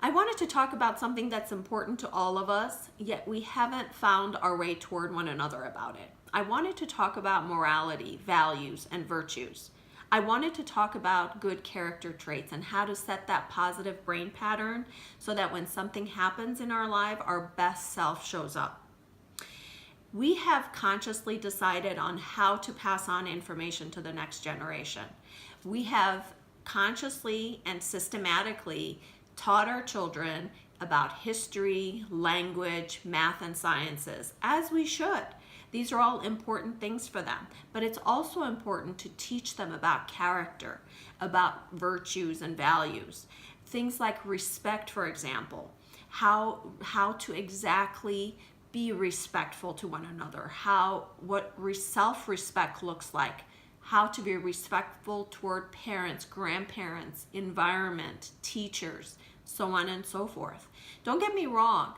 I wanted to talk about something that's important to all of us, yet we haven't found our way toward one another about it. I wanted to talk about morality, values, and virtues. I wanted to talk about good character traits and how to set that positive brain pattern so that when something happens in our life, our best self shows up. We have consciously decided on how to pass on information to the next generation. We have consciously and systematically taught our children about history, language, math, and sciences, as we should. These are all important things for them, but it's also important to teach them about character, about virtues and values. Things like respect, for example, how to exactly be respectful to one another, what self-respect looks like, how to be respectful toward parents, grandparents, environment, teachers, so on and so forth. Don't get me wrong,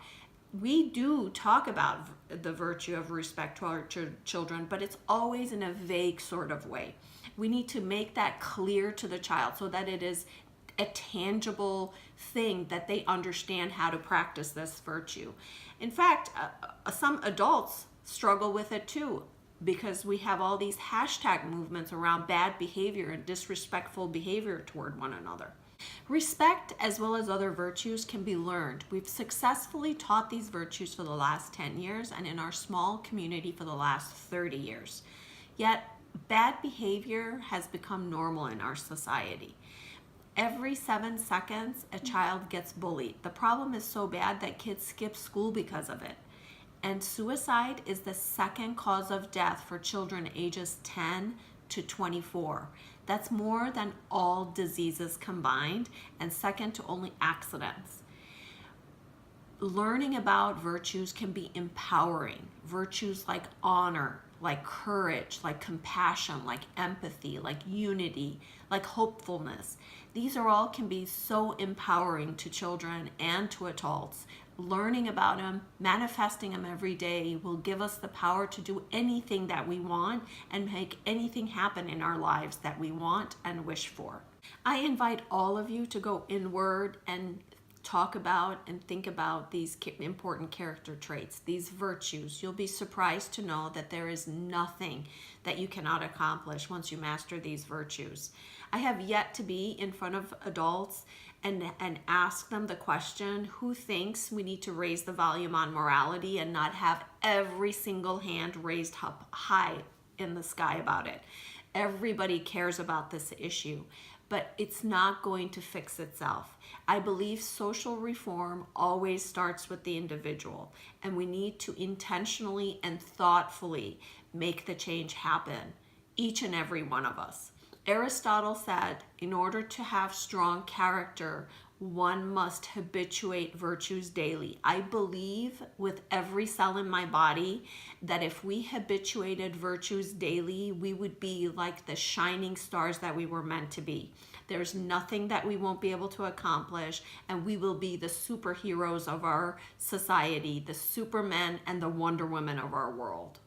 we do talk about the virtue of respect to our children, but it's always in a vague sort of way. We need to make that clear to the child so that it is a tangible thing that they understand how to practice this virtue. In fact, some adults struggle with it too, because we have all these hashtag movements around bad behavior and disrespectful behavior toward one another. Respect, as well as other virtues, can be learned. We've successfully taught these virtues for the last 10 years and in our small community for the last 30 years. Yet, bad behavior has become normal in our society. Every 7 seconds, a child gets bullied. The problem is so bad that kids skip school because of it. And suicide is the second cause of death for children ages 10 to 24. That's more than all diseases combined and second to only accidents. Learning about virtues can be empowering. Virtues like honor, like courage, like compassion, like empathy, like unity, like hopefulness. These are all can be so empowering to children and to adults. Learning about them, manifesting them every day will give us the power to do anything that we want and make anything happen in our lives that we want and wish for. I invite all of you to go inward and talk about and think about these important character traits, these virtues. You'll be surprised to know that there is nothing that you cannot accomplish once you master these virtues. I have yet to be in front of adults and ask them the question, who thinks we need to raise the volume on morality and not have every single hand raised up high in the sky about it? Everybody cares about this issue, but it's not going to fix itself. I believe social reform always starts with the individual, and we need to intentionally and thoughtfully make the change happen, each and every one of us. Aristotle said, in order to have strong character, one must habituate virtues daily. I believe with every cell in my body that if we habituated virtues daily, we would be like the shining stars that we were meant to be. There's nothing that we won't be able to accomplish, and we will be the superheroes of our society, the supermen and the Wonder Women of our world.